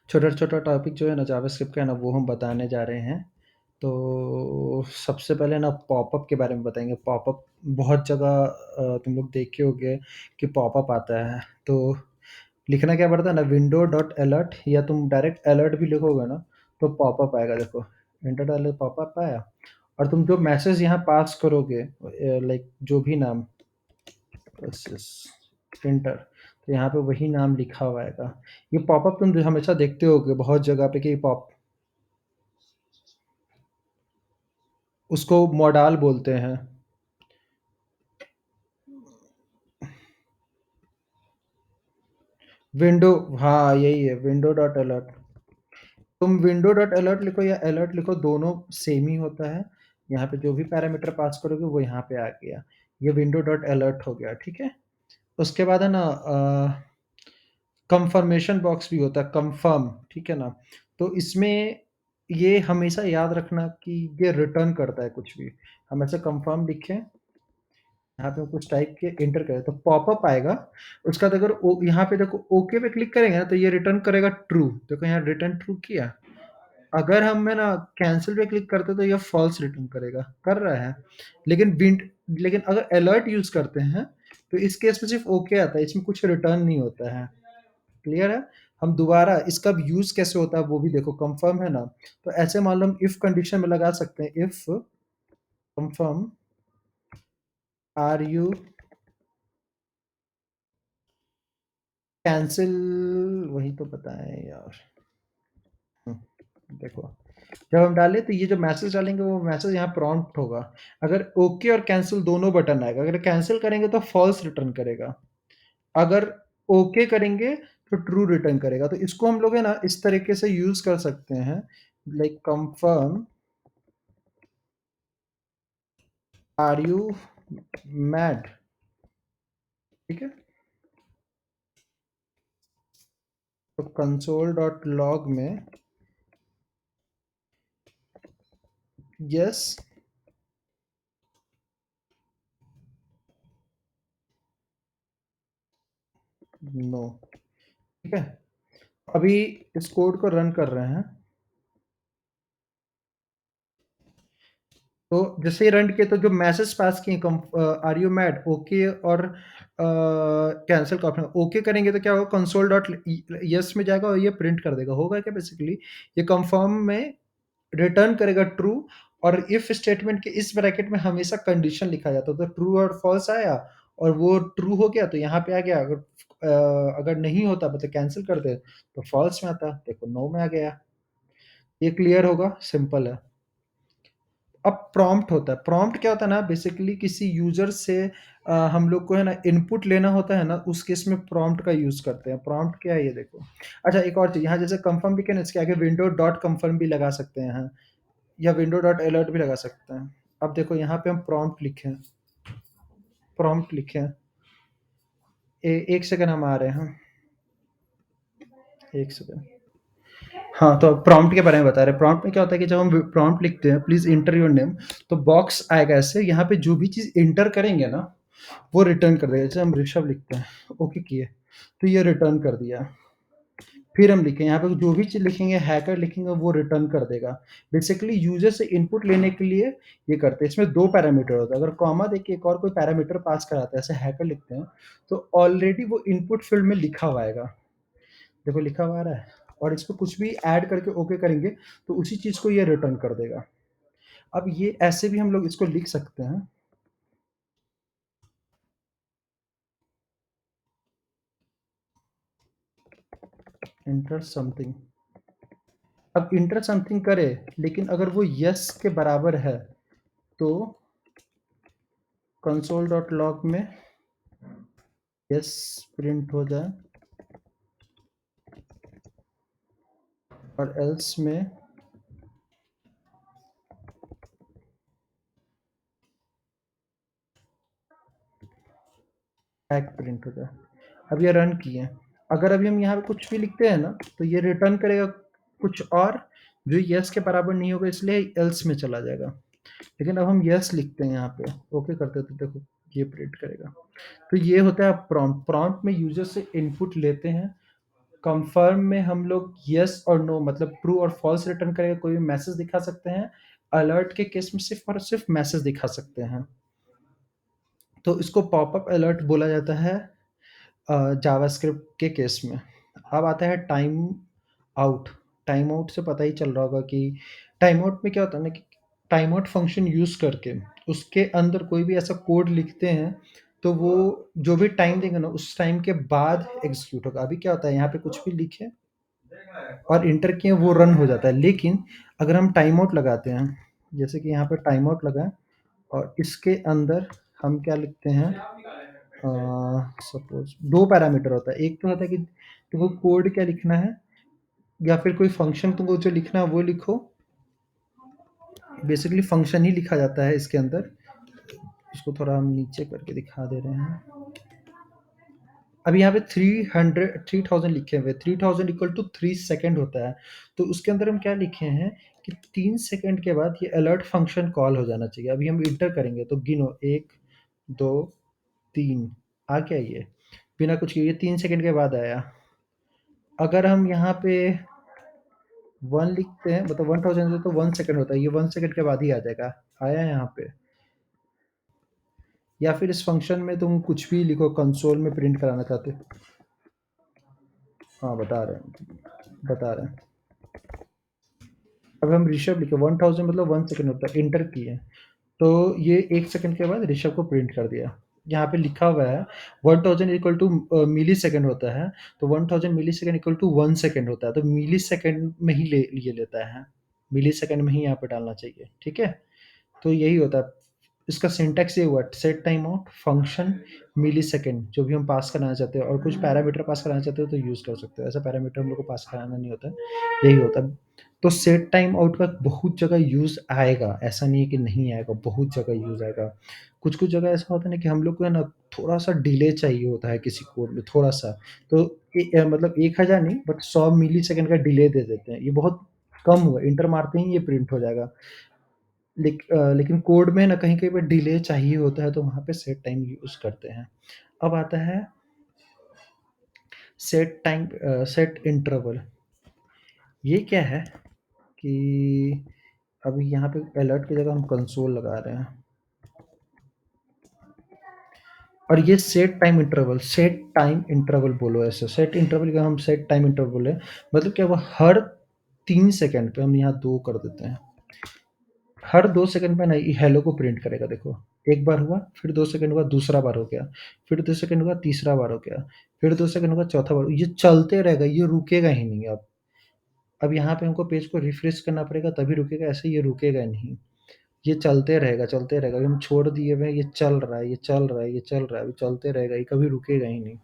छोटा-छोटा टॉपिक जो है ना जावास्क्रिप्ट का है ना वो हम बताने जा रहे हैं। तो सबसे पहले ना पॉपअप के बारे में बताएँगे। पॉपअप बहुत जगह तुम लोग देखे होंगे कि पॉपअप आता है। तो लिखना क्या पड़ता है ना विंडो डॉट अलर्ट या तुम डायरेक्ट अलर्ट भी लिखोगे ना तो पॉपअप आएगा देखो। एंटर डाले पॉपअप आया और तुम जो मैसेज यहाँ पास करोगे लाइक जो भी नाम एंटर तो यहाँ पे वही नाम लिखा हुआ आएगा। ये पॉपअप तुम हमेशा देखते होगे बहुत जगह पे कि पॉप उसको मॉडाल बोलते हैं। विंडो हाँ, यही है विंडो डॉट अलर्ट। तुम विंडो डॉट अलर्ट लिखो या अलर्ट लिखो दोनों सेम ही होता है। यहाँ पे जो भी पैरामीटर पास करोगे वो यहाँ पे आ गया। ये विंडो डॉट अलर्ट हो गया, ठीक है? उसके बाद है ना कन्फर्मेशन बॉक्स भी होता है कन्फर्म, ठीक है ना? तो इसमें ये हमेशा याद रखना कि ये रिटर्न करता है कुछ भी। हम ऐसे कन्फर्म लिखें, यहाँ पे कुछ टाइप के एंटर करें तो पॉपअप आएगा। उसके बाद अगर यहाँ पे देखो ओके पे क्लिक करेंगे ना तो ये रिटर्न करेगा ट्रू। देखो यहाँ रिटर्न ट्रू किया। अगर हम है ना कैंसिल पे क्लिक करते तो ये फॉल्स रिटर्न करेगा, कर रहा है। लेकिन अगर अलर्ट यूज करते हैं तो इस केस में सिर्फ ओके आता है, इसमें कुछ रिटर्न नहीं होता है। क्लियर है? हम दोबारा इसका यूज कैसे होता है वो भी देखो। कंफर्म है ना, तो ऐसे मान लो हम इफ कंडीशन में लगा सकते हैं। If confirm are you cancel, वही तो बताएं यार। देखो जब हम डालें तो ये जो मैसेज डालेंगे वो मैसेज यहाँ प्रॉम्प्ट होगा। अगर ओके और कैंसिल दोनों बटन आएगा। अगर कैंसिल करेंगे तो फॉल्स रिटर्न करेगा, अगर ओके करेंगे तो ट्रू रिटर्न करेगा। तो इसको हम लोग है ना इस तरीके से यूज कर सकते हैं, like confirm are you mad, ठीक है? तो कंसोल डॉट लॉग में यस नो, ठीक है? अभी इस कोड को रन कर रहे हैं। तो जैसे ही रन किए तो जो मैसेज पास किए आर यू मैड ओके और कैंसिल का ऑप्शन ओके करेंगे तो क्या होगा, कंसोल डॉट यस में जाएगा और ये प्रिंट कर देगा। होगा क्या बेसिकली ये कंफर्म में रिटर्न करेगा ट्रू। और इफ स्टेटमेंट के इस ब्रैकेट में हमेशा कंडीशन लिखा जाता है। तो ट्रू और फॉल्स आया और वो ट्रू हो गया तो यहाँ पे आ गया। अगर नहीं होता मतलब कैंसिल कर दे तो फॉल्स में आता, देखो नो में आ गया। ये क्लियर होगा, सिंपल है। अब प्रॉम्प्ट होता है। प्रॉम्प्ट क्या होता है ना, बेसिकली किसी यूजर से हम लोग को है ना इनपुट लेना होता है ना, उस केस में प्रॉम्प्ट का यूज करते हैं। प्रॉम्प्ट क्या है ये देखो। अच्छा एक और चीज, यहाँ जैसे कंफर्म भी क्या इसके आगे विंडो डॉट कंफर्म भी लगा सकते हैं यहाँ, या विंडो डॉट अलर्ट भी लगा सकते हैं। अब देखो यहाँ पे हम प्रॉम्प्ट लिखें, प्रॉम्प्ट लिखें। एक सेकंड हम आ रहे हैं, एक सेकंड। हाँ तो प्रॉम्प्ट के बारे में बता रहे हैं। प्रॉम्प्ट में क्या होता है कि जब हम प्रॉम्प्ट लिखते हैं प्लीज इंटर योर नेम, तो बॉक्स आएगा ऐसे। यहाँ पे जो भी चीज इंटर करेंगे ना वो रिटर्न कर देगा। जैसे हम ऋषभ लिखते हैं, ओके किए तो ये रिटर्न कर दिया। फिर हम लिखें यहाँ पे जो भी चीज लिखेंगे हैकर लिखेंगे वो रिटर्न कर देगा। बेसिकली यूजर से इनपुट लेने के लिए ये करते हैं। इसमें दो पैरामीटर होता है। अगर कॉमा देके एक और कोई पैरामीटर पास कराते हैं, ऐसे हैकर लिखते हैं, तो ऑलरेडी वो इनपुट फील्ड में लिखा हुआ आएगा। देखो लिखा हुआ आ रहा है, और इस पर कुछ भी ऐड करके ओके करेंगे तो उसी चीज को ये रिटर्न कर देगा। अब ये ऐसे भी हम लोग इसको लिख सकते हैं, इंटर समथिंग। अब इंटर समथिंग करे लेकिन अगर वो यस के बराबर है तो कंसोल डॉट लॉग में यस प्रिंट हो जाए और एल्स में टैग प्रिंट हो जाए। अब ये रन किए, अगर अभी हम यहाँ पे कुछ भी लिखते हैं ना तो ये रिटर्न करेगा कुछ और जो यस के बराबर नहीं होगा, इसलिए एल्स में चला जाएगा। लेकिन अब हम यस लिखते हैं यहाँ पे ओके करते हैं तो देखो ये प्रिंट करेगा। तो ये होता है प्रॉम्प्ट। प्रॉम्प्ट में यूजर से इनपुट लेते हैं कन्फर्म में हम लोग येस और नो मतलब ट्रू और फॉल्स रिटर्न करके कोई भी मैसेज दिखा सकते हैं। अलर्ट के केस में सिर्फ़ और सिर्फ़ मैसेज दिखा सकते हैं। तो इसको पॉपअप अलर्ट बोला जाता है जावास्क्रिप्ट के केस में। अब आता है टाइम आउट। टाइम आउट से पता ही चल रहा होगा कि टाइम आउट में क्या होता है ना कि टाइम आउट फंक्शन यूज़ करके उसके अंदर कोई भी ऐसा कोड लिखते हैं, तो वो जो भी टाइम देंगे ना उस टाइम के बाद एग्ज़ीक्यूट होगा। अभी क्या होता है यहाँ पे कुछ भी लिखे और एंटर किए वो रन हो जाता है। लेकिन अगर हम टाइम आउट लगाते हैं, जैसे कि यहाँ पे टाइम आउट लगाएँ और इसके अंदर हम क्या लिखते हैं सपोज़ 2 पैरामीटर होता है। एक तो होता है कि तुमको कोड क्या लिखना है या फिर कोई फ़ंक्शन तुमको जो लिखना है वो लिखो। बेसिकली फ़ंक्शन ही लिखा जाता है इसके अंदर। इसको थोड़ा हम नीचे करके दिखा दे रहे हैं। अभी यहाँ पे 300 3000 लिखे हुए हैं। 3000 इक्वल टू 3 सेकंड होता है। तो उसके अंदर हम क्या लिखे हैं कि 3 सेकंड के बाद ये अलर्ट फ़ंक्शन कॉल हो जाना चाहिए। अभी हम एंटर करेंगे तो गिनो 1, 2, 3 आ गया ये। बिना कुछ किए ये 3 सेकंड के बाद आया। अगर हम यहाँ पे 1 लिखते हैं मतलब 1000 है तो 1 सेकंड होता है। ये 1 सेकंड के बाद ही आ जाएगा। आया यहाँ पे। या फिर इस फ़ंक्शन में तुम कुछ भी लिखो कंसोल में प्रिंट कराना चाहते हो। हाँ, बता रहे हैं। अब हम ऋषभ लिखे 1000 मतलब 1 सेकंड होता है, एंटर किए। तो ये 1 सेकंड के बाद ऋषभ को प्रिंट कर दिया। यहाँ पे लिखा हुआ है 1000 इक्वल टू मिलीसेकंड होता है, तो 1000 मिलीसेकंड इक्वल टू 1 सेकंड होता है, तो मिलीसेकंड में ही ये लेता है। मिलीसेकंड में ही यहाँ पे डालना चाहिए, ठीक है? तो यही होता है। इसका सिंटैक्स ये हुआ set time out function millisecond जो भी हम पास कराना चाहते हैं और कुछ पैरामीटर पास कराना चाहते हो तो यूज़ कर सकते हो। ऐसा पैरामीटर हम लोग को पास कराना नहीं होता है, यही होता है। तो सेट टाइम आउट का बहुत जगह यूज़ आएगा, ऐसा नहीं है कि नहीं आएगा, बहुत जगह यूज़ आएगा। कुछ-कुछ जगह ऐसा होता है ना कि हम लोग को है ना थोड़ा-सा डिले चाहिए होता है किसी कोड में थोड़ा-सा, तो मतलब 1000 नहीं बट 100 मिलीसेकंड का डिले दे देते हैं। ये बहुत कम हुआ, एंटर मारते ही ये प्रिंट हो जाएगा। लेकिन कोड में ना कहीं-कहीं पे डिले चाहिए होता है तो वहाँ पे सेट टाइम यूज़ करते हैं। अब आता है सेट इंटरवल। ये क्या है कि अभी यहाँ पे अलर्ट की जगह हम कंसोल लगा रहे हैं। और ये सेट टाइम इंटरवल बोलो ऐसे। सेट इंटरवल का हम सेट टाइम इंटरवल बोले मतलब क्या हुआ हर 3 सेकंड पे हम यहाँ 2 कर देते हैं। हर 2 सेकंड पे ना ये हेलो को प्रिंट करेगा देखो। एक बार हुआ, फिर 2 सेकंड हुआ, दूसरा बार हो गया, फिर 2 सेकंड हुआ, तीसरा बार हो गया, फिर 2 सेकंड हुआ, चौथा बार। ये चलते रहेगा, ये रुकेगा ही नहीं अब। अब यहाँ पे हमको पेज को रिफ्रेश करना पड़ेगा तभी रुकेगा, ऐसे ये रुकेगा नहीं। ये चलते रहेगा। अभी हम छोड़ दिए हुए हैं, ये चल रहा है, ये चल रहा है, ये चल रहा है, अभी चलते रहेगा, ये कभी रुकेगा ही नहीं।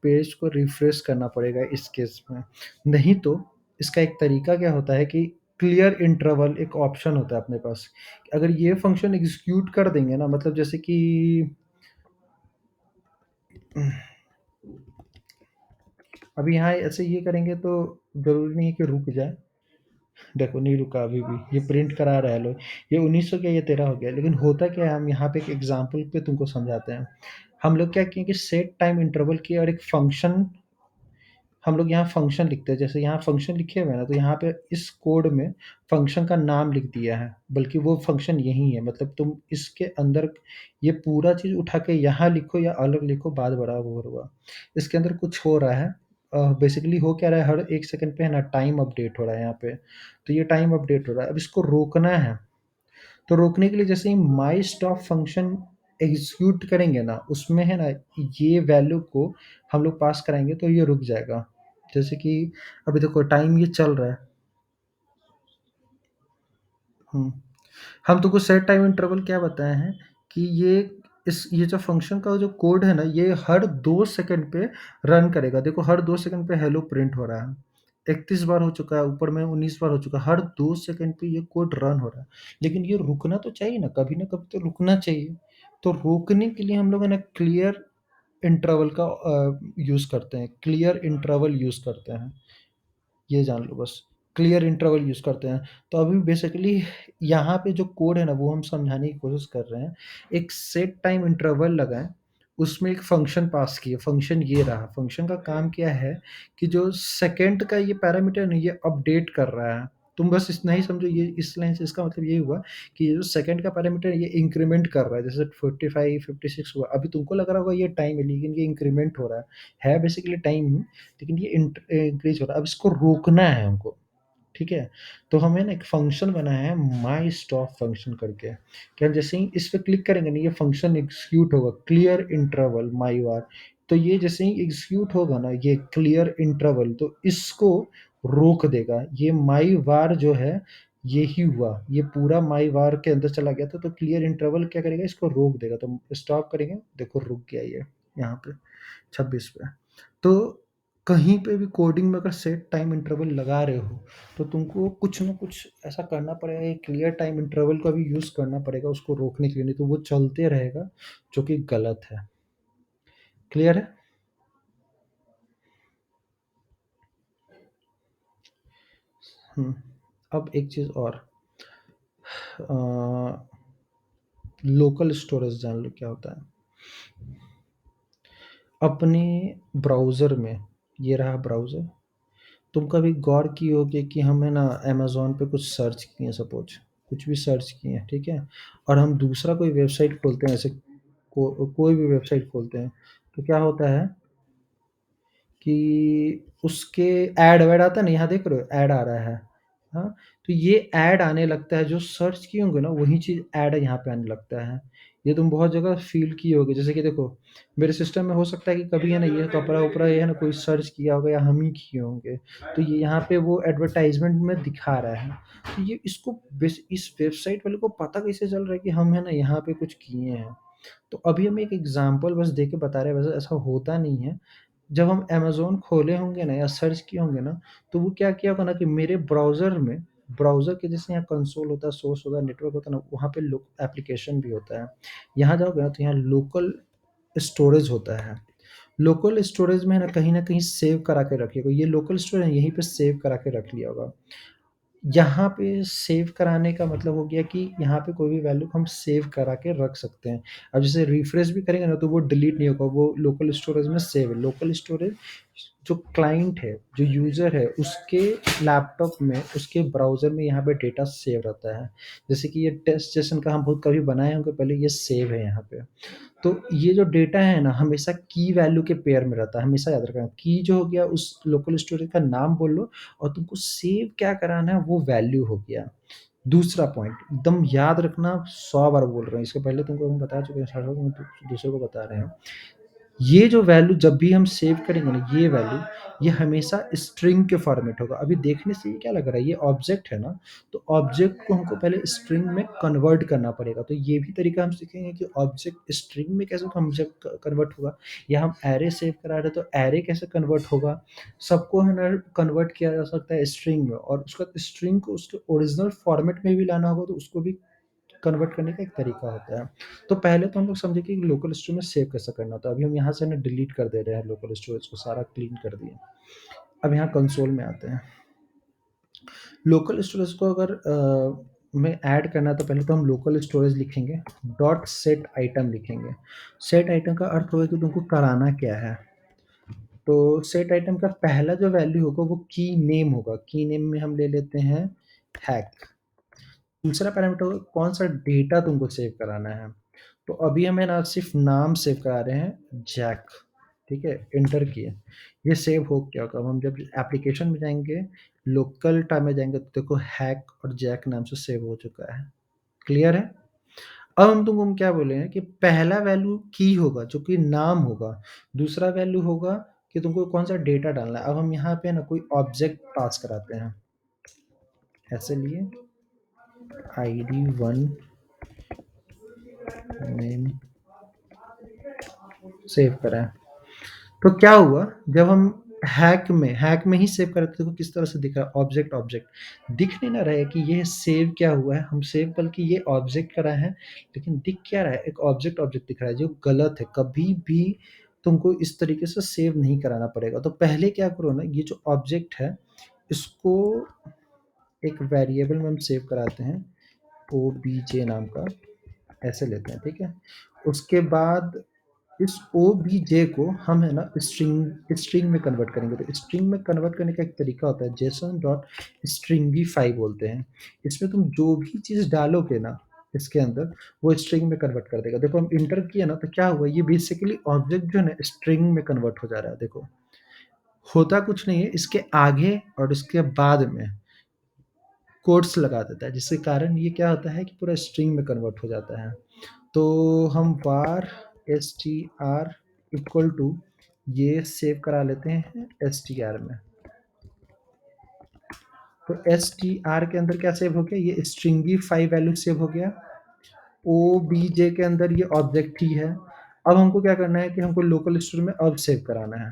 पेज को रिफ्रेश करना पड़ेगा इस केस में। नहीं तो इसका एक तरीका क्या होता है कि क्लियर इंटरवल एक ऑप्शन होता है अपने पास। अगर ये फंक्शन एग्ज़ीक्यूट कर देंगे ना मतलब जैसे कि अभी यहाँ ऐसे ये करेंगे तो ज़रूरी नहीं है कि रुक जाए। देखो नहीं रुका अभी भी, ये प्रिंट करा रहा है लो। ये 1900 क्या ये 13 हो गया, लेकिन होता क्या है हम यहाँ पे एक एग्ज़ाम्पल पे तुमको समझाते हैं। हम लोग क्या किए कि सेट टाइम इंटरवल किए और एक फ़ंक्शन हम लोग यहाँ फ़ंक्शन लिखते हैं। जैसे यहाँ फ़ंक्शन लिखे हुए हैं ना, तो यहाँ पे इस कोड में फ़ंक्शन का नाम लिख दिया है, बल्कि वो फ़ंक्शन यही है। मतलब तुम इसके अंदर ये पूरा चीज़ उठा के यहाँ लिखो या अलग लिखो, बात बराबर हुआ। इसके अंदर कुछ हो रहा है बेसिकली हो क्या रहा है, हर 1 सेकंड पे है ना टाइम अपडेट हो रहा है यहाँ पे। तो ये टाइम अपडेट हो रहा है, अब इसको रोकना है। तो रोकने के लिए जैसे ही माई स्टॉप फंक्शन एग्जीक्यूट करेंगे ना, उसमें है ना ये वैल्यू को हम लोग पास कराएँगे तो ये रुक जाएगा। जैसे कि अभी देखो टाइम ये चल रहा है। हुँ। हम तुमको सेट टाइम इंटरवल क्या बताए हैं कि ये जो फ़ंक्शन का जो कोड है ना, ये हर 2 सेकंड पे रन करेगा। देखो हर 2 सेकंड पे हेलो प्रिंट हो रहा है। 31 बार हो चुका है, ऊपर में 19 बार हो चुका है। हर 2 सेकंड पे ये कोड रन हो रहा है। लेकिन ये रुकना तो चाहिए ना, कभी न कभी तो रुकना चाहिए। तो रोकने के लिए हम लोग है ना क्लियर इंटरवल का यूज़ करते हैं। क्लियर इंटरवल यूज़ करते हैं। ये जान लो बस, क्लियर इंटरवल यूज़ करते हैं। तो अभी बेसिकली यहाँ पे जो कोड है ना, वो हम समझाने की कोशिश कर रहे हैं। एक सेट टाइम इंटरवल लगाएँ, उसमें एक फंक्शन पास किया, फंक्शन ये रहा। फंक्शन का काम क्या है कि जो सेकंड का ये पैरामीटर है ना, ये अपडेट कर रहा है। तुम बस इतना ही समझो, ये इस लाइन से इसका मतलब यही हुआ कि ये जो सेकंड का पैरामीटर है, ये इंक्रीमेंट कर रहा है। जैसे 45, 56 हुआ, अभी तुमको लग रहा होगा ये टाइम है, लेकिन ये इंक्रीमेंट हो रहा है बेसिकली टाइम ही, लेकिन ये इंक्रीज हो रहा है। अब इसको रोकना है हमको, ठीक है? तो हमें ना एक फंक्शन बनाया है माई स्टॉप फंक्शन करके। क्या जैसे ही इस पे क्लिक करेंगे ना, ये फंक्शन एग्जीक्यूट होगा, क्लियर इंटरवल माई वार। तो ये जैसे ही एग्जीक्यूट होगा ना, ये क्लियर इंटरवल, तो इसको रोक देगा। ये माई वार जो है, यही हुआ, ये पूरा माई वार के अंदर चला गया था, तो क्लियर इंटरवल क्या करेगा, इसको रोक देगा। तो स्टॉप करेंगे, देखो रुक गया ये यहाँ पे 26 पे। तो कहीं पे भी कोडिंग में अगर सेट टाइम इंटरवल लगा रहे हो, तो तुमको कुछ ना कुछ ऐसा करना पड़ेगा, एक क्लियर टाइम इंटरवल का भी यूज़ करना पड़ेगा उसको रोकने के लिए, नहीं तो वो चलते रहेगा, जो कि गलत है। क्लियर है? हुँ। अब एक चीज़ और, लोकल स्टोरेज जान लो क्या होता है? अपने ब्राउज़र में, ये रहा ब्राउज़र, तुम कभी गौर किए होगे कि हम है ना अमेज़न पे कुछ सर्च किए, सपोज़ कुछ भी सर्च किए हैं, ठीक है? और हम दूसरा कोई वेबसाइट खोलते हैं, ऐसे कोई भी वेबसाइट खोलते हैं, तो क्या होता है कि उसके ऐड-वैड आता है ना, यहाँ देख रहे हो ऐड आ रहा है, हाँ? तो ये ऐड आने लगता है, जो सर्च किए होंगे ना वही चीज़ ऐड यहाँ पे आने लगता है। ये तुम बहुत जगह फ़ील किए होगे, जैसे कि देखो मेरे सिस्टम में हो सकता है कि कभी है ना ये कपड़ा-वपड़ा ये है ना कोई सर्च किया होगा या हम ही किए होंगे, तो ये यहाँ पे वो एडवर्टाइज़मेंट में दिखा रहा है। तो ये इसको इस वेबसाइट वाले को पता कैसे चल रहा है कि हम है ना यहाँ पे कुछ किए हैं? तो अभी हम एक एग्ज़ाम्पल बस दे के बता रहे हैं, वैसे ऐसा होता नहीं है। जब हम अमेज़न खोले होंगे ना या सर्च किए होंगे ना, तो वो क्या किया होगा ना कि मेरे ब्राउज़र में, ब्राउज़र के जैसे यहाँ कंसोल होता है, सोर्स होता है, नेटवर्क होता है ना, वहाँ पे लो एप्लीकेशन भी होता है। यहाँ जाओगे ना तो यहाँ लोकल स्टोरेज होता है। लोकल स्टोरेज में है ना कहीं न कहीं सेव करा के रखिएगा। ये लोकल स्टोरेज है, यहीं पे सेव करा के रख लिया होगा। यहाँ पे सेव कराने का मतलब हो गया कि यहाँ पे कोई भी वैल्यू को हम सेव करा के रख सकते हैं। अब जैसे रिफ्रेश भी करेंगे ना तो वो डिलीट नहीं होगा, वो लोकल स्टोरेज में सेव है। लोकल स्टोरेज जो क्लाइंट है, जो यूज़र है, उसके लैपटॉप में, उसके ब्राउज़र में यहाँ पे डेटा सेव रहता है। जैसे कि ये टेस्ट सेशन का हम बहुत कभी बनाए होंगे पहले, ये सेव है यहाँ पे। तो ये जो डेटा है ना हमेशा की वैल्यू के पेयर में रहता है, हमेशा याद रखना। की जो हो गया उस लोकल स्टोरेज का नाम बोल लो, और तुमको सेव क्या कराना है वो वैल्यू हो गया। दूसरा पॉइंट एकदम याद रखना, 100 बार बोल रहे हैं, इसके पहले तुमको हम बता चुके हैं, दूसरे को बता रहे हैं। ये जो वैल्यू जब भी हम सेव करेंगे ना, ये वैल्यू, ये हमेशा स्ट्रिंग के फॉर्मेट होगा। अभी देखने से ये क्या लग रहा है, ये ऑब्जेक्ट है ना, तो ऑब्जेक्ट को हमको पहले स्ट्रिंग में कन्वर्ट करना पड़ेगा। तो ये भी तरीका हम सीखेंगे कि ऑब्जेक्ट स्ट्रिंग में कैसे ऑब्जेक्ट कन्वर्ट होगा, या हम एरे सेव करा रहे हैं तो एरे कैसे कन्वर्ट होगा। सबको है ना कन्वर्ट किया जा सकता है स्ट्रिंग में, और उसका स्ट्रिंग को उसके ओरिजिनल फॉर्मेट में भी लाना होगा तो उसको भी कन्वर्ट करने का एक तरीका होता है। तो पहले तो हम लोग समझे कि लोकल स्टोरेज में सेव कैसे करना होता है। अभी हम यहाँ से ना डिलीट कर दे रहे हैं, लोकल स्टोरेज को सारा क्लीन कर दिए। अब यहाँ कंसोल में आते हैं। लोकल स्टोरेज को अगर में ऐड करना है तो पहले तो हम लोकल स्टोरेज लिखेंगे, डॉट सेट आइटम लिखेंगे। सेट आइटम का अर्थ होगा कि तुमको कराना क्या है। तो सेट आइटम का पहला जो वैल्यू होगा वो की नेम होगा। की नेम में हम ले लेते हैं हैक। दूसरा पैरामीटर होगा कौन सा डेटा तुमको सेव कराना है। तो अभी हमें ना सिर्फ नाम सेव करा रहे हैं, जैक, ठीक है, एंटर किए। ये सेव हो क्या होगा, अब हम जब एप्लीकेशन में जाएंगे, लोकल टाइम में जाएंगे, तो देखो हैक और जैक नाम से सेव हो चुका है। क्लियर है? अब हम तुमको हम क्या बोले हैं कि पहला वैल्यू की होगा जो कि नाम होगा, दूसरा वैल्यू होगा कि तुमको कौन सा डेटा डालना है। अब हम यहाँ पे ना कोई ऑब्जेक्ट पास कराते हैं, ऐसे लिए id1 नेम सेव करें। तो क्या हुआ, जब हम हैक में ही सेव करें तो देखो किस तरह से दिख रहा है, ऑब्जेक्ट ऑब्जेक्ट दिख नहीं ना रहा है कि ये सेव क्या हुआ है, हम सेव बल्कि ये ऑब्जेक्ट करा है, लेकिन दिख क्या रहा है, एक ऑब्जेक्ट ऑब्जेक्ट दिख रहा है, जो गलत है। कभी भी तुमको इस तरीके से सेव नहीं कराना पड़ेगा। तो पहले क्या करो ना, ये जो ऑब्जेक्ट है इसको एक वेरिएबल में हम सेव कराते हैं, obj नाम का, ऐसे लेते हैं, ठीक है। उसके बाद इस ओबीजे को हम है ना स्ट्रिंग स्ट्रिंग में कन्वर्ट करेंगे। तो स्ट्रिंग में कन्वर्ट करने का एक तरीका होता है, जेसन डॉट स्ट्रिंगीफाई बोलते हैं। इसमें तुम जो भी चीज़ डालोगे ना इसके अंदर, वो स्ट्रिंग में कन्वर्ट कर देगा। देखो हम इंटर किया ना, तो क्या हुआ, ये बेसिकली ऑब्जेक्ट जो है ना स्ट्रिंग में कन्वर्ट हो जा रहा है। देखो होता कुछ नहीं है, इसके आगे और इसके बाद में कोट्स लगा देता है, जिसके कारण ये क्या होता है कि पूरा स्ट्रिंग में कन्वर्ट हो जाता है। तो हम var str इक्वल टू ये सेव करा लेते हैं str में। तो str के अंदर क्या सेव हो गया, ये स्ट्रिंगीफाई वैल्यू सेव हो गया। obj के अंदर ये ऑब्जेक्ट ही है। अब हमको क्या करना है कि हमको लोकल स्टोर में अब सेव कराना है।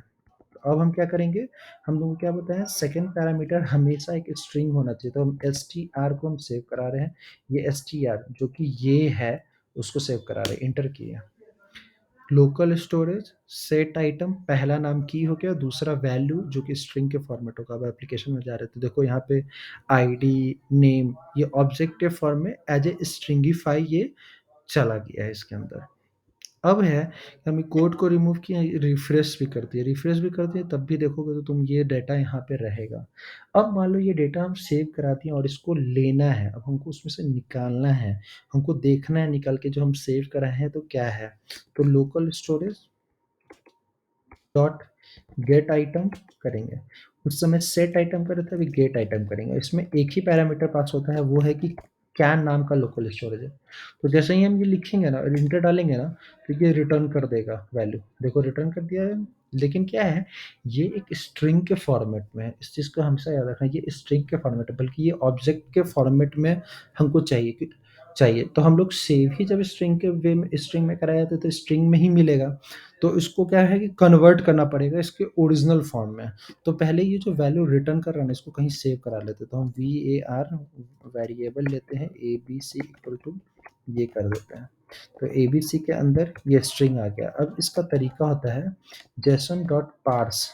तो अब हम क्या करेंगे, हम लोगों को क्या बताया, सेकंड पैरामीटर हमेशा एक स्ट्रिंग होना चाहिए। तो हम str को हम सेव करा रहे हैं, ये str जो कि ये है उसको सेव करा रहे हैं, इंटर किए। लोकल स्टोरेज सेट आइटम, पहला नाम की हो गया, दूसरा वैल्यू जो कि स्ट्रिंग के फॉर्मेट होगा। अब एप्लीकेशन में जा रहे थे, देखो यहाँ पे आईडी नेम ये ऑब्जेक्ट के फॉर्म में एज ए स्ट्रिंगीफाई ये चला गया है इसके अंदर। अब है कि हम कोड को रिमूव किया, रिफ्रेश भी कर दिए, रिफ्रेश भी कर दिए, तब भी देखोगे तो तुम ये डेटा यहाँ पे रहेगा। अब मान लो ये डेटा हम सेव करा दिए और इसको लेना है, अब हमको उसमें से निकालना है, हमको देखना है निकाल के जो हम सेव कराए हैं तो क्या है। तो local storage dot gate item करेंगे। उस समय सेट आइटम कर रहे थे, अभी गेट आइटम करेंगे। इसमें एक ही पैरामीटर पास होता है, वो है कि क्या नाम का लोकल स्टोरेज है। तो जैसे ही हम ये लिखेंगे ना, इंटर डालेंगे ना, तो ये रिटर्न कर देगा वैल्यू। देखो रिटर्न कर दिया है, लेकिन क्या है, ये एक स्ट्रिंग के फॉर्मेट में है। इस चीज़ को हमेशा याद रखना, ये स्ट्रिंग के फॉर्मेट है, बल्कि ये ऑब्जेक्ट के फॉर्मेट में हमको चाहिए। तो हम लोग सेव ही जब स्ट्रिंग के वे में स्ट्रिंग में कराया जाता है तो स्ट्रिंग में ही मिलेगा। तो इसको क्या है कि कन्वर्ट करना पड़ेगा इसके ओरिजिनल फॉर्म में। तो पहले ये जो वैल्यू रिटर्न कर रहा है ना, इसको कहीं सेव करा लेते हैं। तो हम var वेरिएबल लेते हैं abc इक्वल टू ये कर देते हैं। तो abc के अंदर ये स्ट्रिंग आ गया। अब इसका तरीका होता है जेसन डॉट पार्स।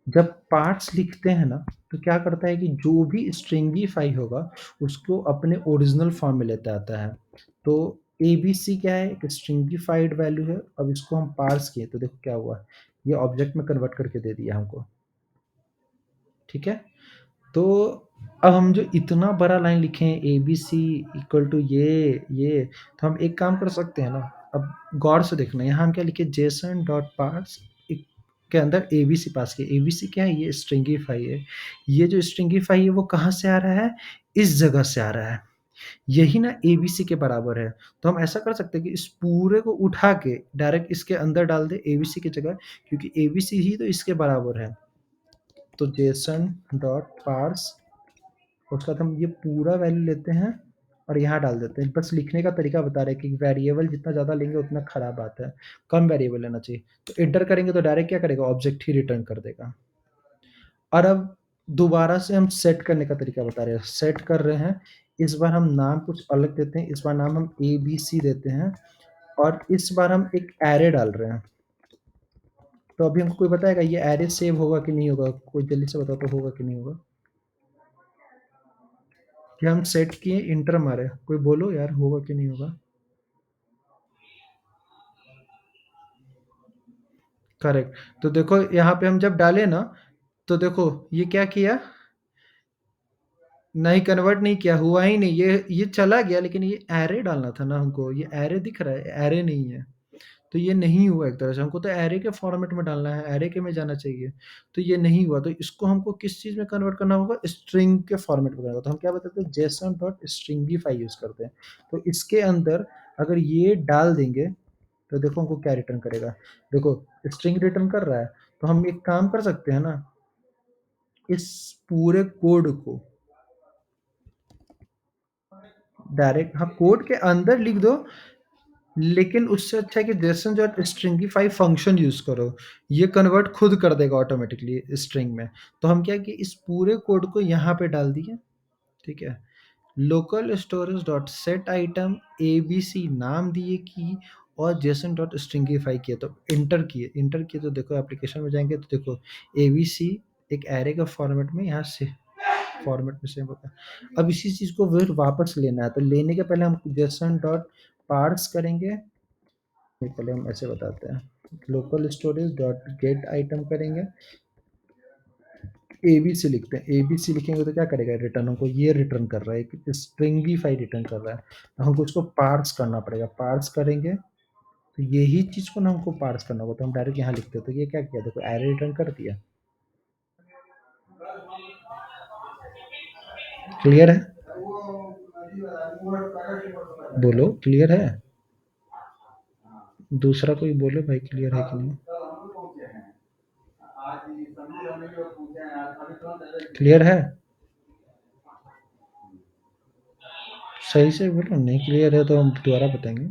जब पार्ट्स लिखते हैं ना, तो क्या करता है कि जो भी स्ट्रिंगीफाई होगा उसको अपने ओरिजिनल फॉर्म में लेता आता है। तो एबीसी क्या है, एक स्ट्रिंगीफाइड वैल्यू है। अब इसको हम पार्स किए तो देखो क्या हुआ, ये ऑब्जेक्ट में कन्वर्ट करके दे दिया हमको। ठीक है, तो अब हम जो इतना बड़ा लाइन लिखे हैं A B C equal to ये, तो हम एक काम कर सकते हैं ना। अब गौर से देखना, यहाँ हम क्या लिखे, जेसन डॉट पार्स के अंदर ए बी सी पास किया। ए बी सी क्या है, ये स्ट्रिंगीफाई है। ये जो स्ट्रिंगीफाई है वो कहाँ से आ रहा है, इस जगह से आ रहा है। यही ना ए बी सी के बराबर है। तो हम ऐसा कर सकते हैं कि इस पूरे को उठा के डायरेक्ट इसके अंदर डाल दे ए बी सी की जगह, क्योंकि ए बी सी ही तो इसके बराबर है। तो जेसन डॉट पार्स, उसके बाद हम ये पूरा वैल्यू लेते हैं और यहाँ डाल देते हैं। बस लिखने का तरीका बता रहे हैं कि वेरिएबल जितना ज़्यादा लेंगे उतना खराब बात है, कम वेरिएबल लेना चाहिए। तो एंटर करेंगे तो डायरेक्ट क्या करेगा, ऑब्जेक्ट ही रिटर्न कर देगा। और अब दोबारा से हम सेट करने का तरीका बता रहे हैं, सेट कर रहे हैं। इस बार हम नाम कुछ अलग देते हैं, इस बार नाम हम ए बी सी देते हैं और इस बार हम एक एरे डाल रहे हैं। तो अभी हमको कोई बताएगा ये एरे सेव होगा कि नहीं होगा, कोई जल्दी से बताओ तो होगा कि नहीं होगा। कि हम सेट किए इंटर मारे, कोई बोलो यार होगा कि नहीं होगा। करेक्ट। तो देखो यहाँ पे हम जब डाले ना, तो देखो ये क्या किया, नहीं कन्वर्ट नहीं किया, हुआ ही नहीं, ये चला गया। लेकिन ये एरे डालना था ना हमको, ये एरे दिख रहा है, एरे नहीं है। तो ये नहीं हुआ, एक तरह से हमको तो एरे के फॉर्मेट में डालना है, एरे के में जाना चाहिए। तो ये नहीं हुआ, तो इसको हमको किस चीज़ में कन्वर्ट करना होगा, स्ट्रिंग के फॉर्मेट में करना होगा। तो हम क्या बताते हैं, जेसन डॉट स्ट्रिंगीफाई यूज़ करते हैं। तो इसके अंदर अगर ये डाल देंगे तो देखो हमको क्या रिटर्न करेगा। देखो स्ट्रिंग रिटर्न कर रहा है। तो हम एक काम कर सकते हैं ना, इस पूरे कोड को डायरेक्ट, हाँ कोड के अंदर लिख दो, लेकिन उससे अच्छा है कि Jason dot stringify function use करो, ये कन्वर्ट खुद कर देगा ऑटोमेटिकली स्ट्रिंग में। तो हम क्या कि इस पूरे कोड को यहाँ पे डाल दिए। ठीक है, local storage dot set item A B C नाम दिए की, और जेसन डॉट स्ट्रिंगीफाई किए, तो इंटर किए तो देखो एप्लीकेशन में जाएंगे तो देखो ए बी सी एक एरे का फॉर्मेट में यहाँ से फॉर्मेट में सेव होता है। अब इसी चीज़ को फिर वापस लेना है, तो लेने के पहले हम जेसन डॉट पार्स करेंगे ये पहले हम ऐसे बताते हैं। Local storage dot gate item करेंगे, एबीसी लिखते हैं। एबीसी लिखेंगे तो क्या करेगा रिटर्न, हमको ये रिटर्न कर रहा है, एक स्ट्रिंगीफाई रिटर्न कर रहा है। तो हमको उसको पार्स करना पड़ेगा, पार्स करेंगे तो यही चीज़ को ना हमको पार्स करना होगा, तो हम डायरेक्ट यहाँ लिखते हैं। तो ये क्या किया, देखो एरे रिटर्न कर दिया। क्लियर है? बोलो क्लियर है? दूसरा कोई बोलो भाई क्लियर है कि नहीं? क्लियर है? सही से बोलो, नहीं क्लियर है तो हम दोबारा बताएंगे।